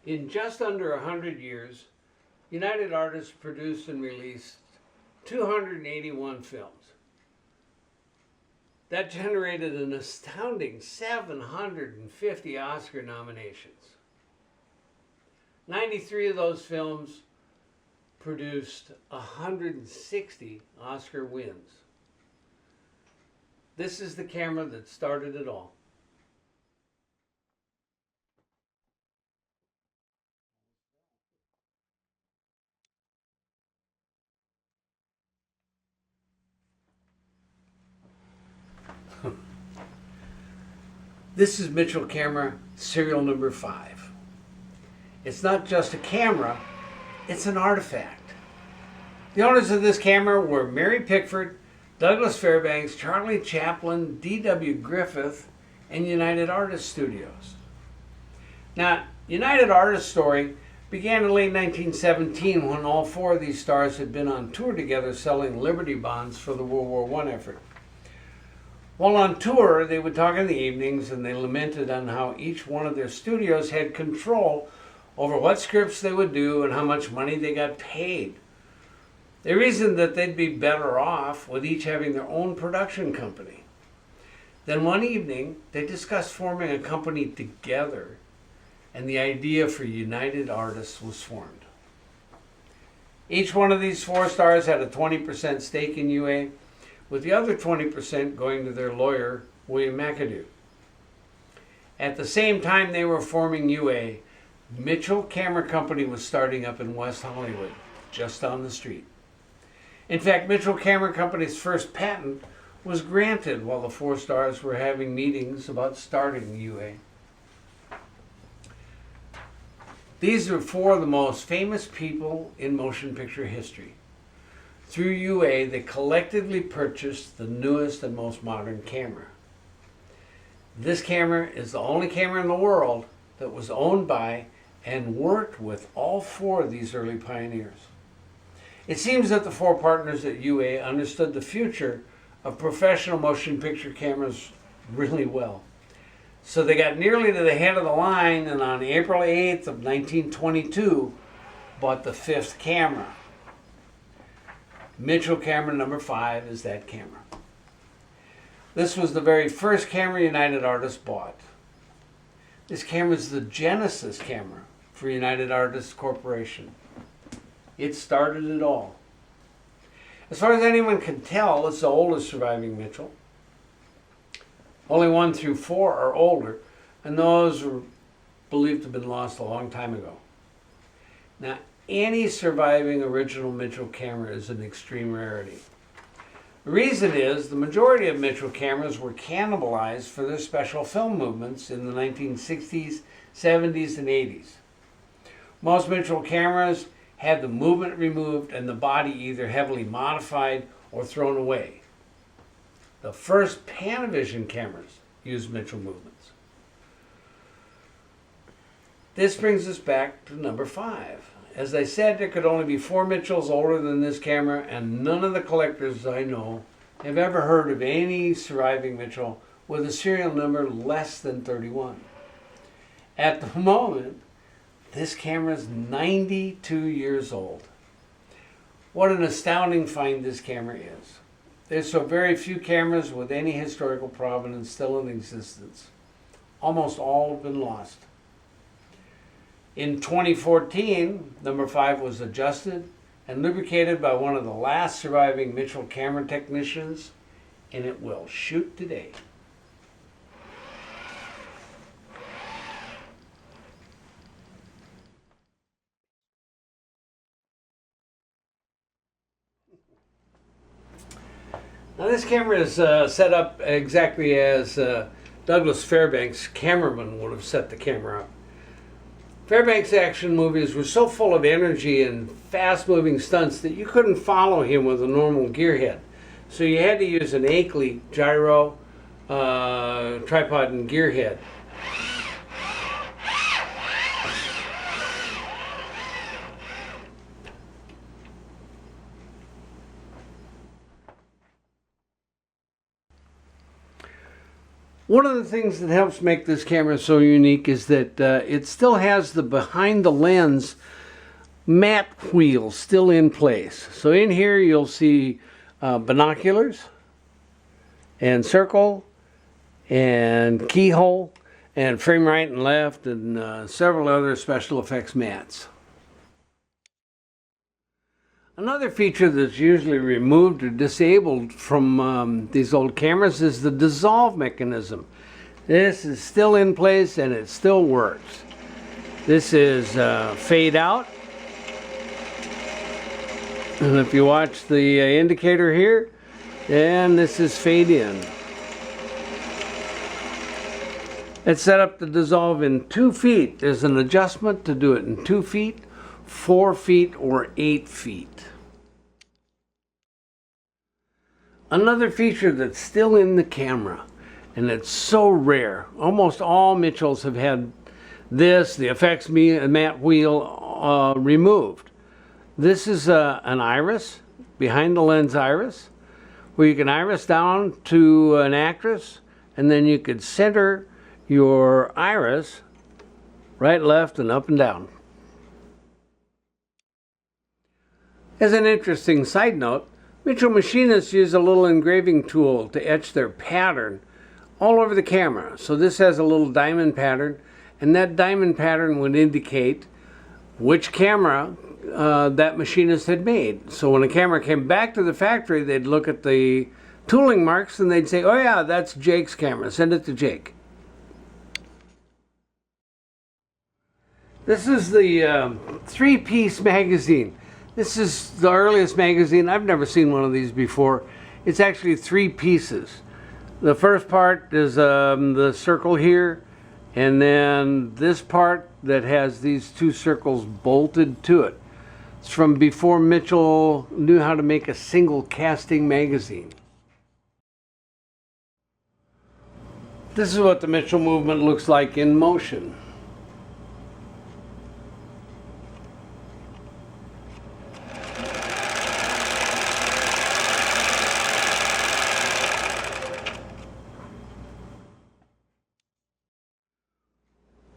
In just under 100 years, United Artists produced and released 281 films. That generated an astounding 750 Oscar nominations. 93 of those films produced 160 Oscar wins. This is the camera that started it all. This is Mitchell camera serial number 5. It's not just a camera, it's an artifact. The owners of this camera were Mary Pickford, Douglas Fairbanks, Charlie Chaplin, D.W. Griffith, and United Artists Studios. Now, United Artists' story began in late 1917 when all 4 of these stars had been on tour together selling Liberty bonds for the World War I effort. While on tour, they would talk in the evenings and they lamented on how each one of their studios had control over what scripts they would do and how much money they got paid. They reasoned that they'd be better off with each having their own production company. Then one evening, they discussed forming a company together, and the idea for United Artists was formed. Each one of these 4 stars had a 20% stake in UA, with the other 20% going to their lawyer, William McAdoo. At the same time they were forming UA, Mitchell Camera Company was starting up in West Hollywood, just down the street. In fact, Mitchell Camera Company's first patent was granted while the 4 stars were having meetings about starting UA. These are 4 of the most famous people in motion picture history. Through UA, they collectively purchased the newest and most modern camera. This camera is the only camera in the world that was owned by and worked with all 4 of these early pioneers. It seems that the 4 partners at UA understood the future of professional motion picture cameras really well. So they got nearly to the head of the line, and on April 8th of 1922, bought the 5th camera. Mitchell camera number 5 is that camera. This was the very first camera United Artists bought. This camera is the Genesis camera for United Artists Corporation. It started it all. As far as anyone can tell, it's the oldest surviving Mitchell. Only 1 through 4 are older, and those were believed to have been lost a long time ago. Now, any surviving original Mitchell camera is an extreme rarity. The reason is the majority of Mitchell cameras were cannibalized for their special film movements in the 1960s, 70s, and 80s. Most Mitchell cameras had the movement removed and the body either heavily modified or thrown away. The first Panavision cameras used Mitchell movements. This brings us back to number 5. As I said, there could only be 4 Mitchells older than this camera, and none of the collectors I know have ever heard of any surviving Mitchell with a serial number less than 31. At the moment, this camera is 92 years old. What an astounding find this camera is. There's so very few cameras with any historical provenance still in existence. Almost all have been lost. In 2014, number 5 was adjusted and lubricated by one of the last surviving Mitchell camera technicians, and it will shoot today. Now this camera is set up exactly as Douglas Fairbanks' cameraman would have set the camera up. Fairbanks' action movies were so full of energy and fast-moving stunts that you couldn't follow him with a normal gearhead. So you had to use an Akeley gyro, tripod, and gearhead. One of the things that helps make this camera so unique is that it still has the behind the lens matte wheel still in place. So in here you'll see binoculars and circle and keyhole and frame right and left and several other special effects mats. Another feature that's usually removed or disabled from these old cameras is the dissolve mechanism. This is still in place and it still works. This is fade out. And if you watch the indicator here, and this is fade in. It's set up to dissolve in 2 feet. There's an adjustment to do it in 2 feet, 4 feet, or 8 feet. Another feature that's still in the camera, and it's so rare. Almost all Mitchells have had this, the effects matte wheel, removed. This is an iris, behind the lens iris, where you can iris down to an actress, and then you could center your iris right, left, and up and down. As an interesting side note, Mitchell machinists use a little engraving tool to etch their pattern all over the camera. So this has a little diamond pattern, and that diamond pattern would indicate which camera that machinist had made. So when a camera came back to the factory, they'd look at the tooling marks and they'd say, oh yeah, that's Jake's camera, send it to Jake. This is the 3-piece magazine. This is the earliest magazine. I've never seen one of these before. It's actually 3 pieces. The first part is the circle here, and then this part that has these 2 circles bolted to it. It's from before Mitchell knew how to make a single casting magazine. This is what the Mitchell movement looks like in motion.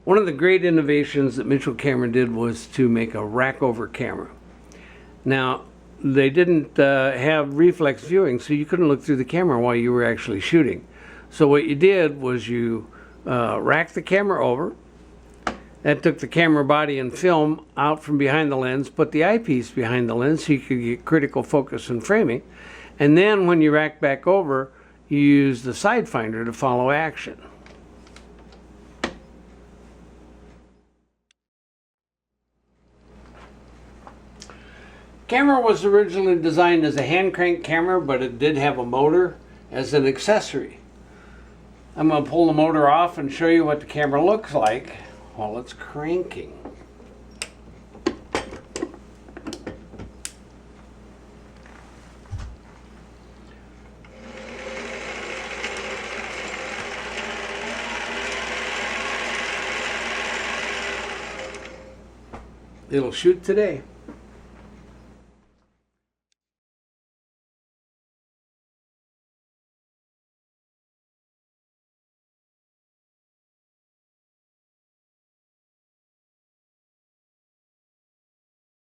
One of the great innovations that Mitchell Camera did was to make a rack-over camera. Now, they didn't have reflex viewing, so you couldn't look through the camera while you were actually shooting. So what you did was you racked the camera over. That took the camera body and film out from behind the lens, put the eyepiece behind the lens so you could get critical focus and framing. And then when you rack back over, you use the side finder to follow action. Camera was originally designed as a hand crank camera, but it did have a motor as an accessory. I'm going to pull the motor off and show you what the camera looks like while it's cranking. It'll shoot today.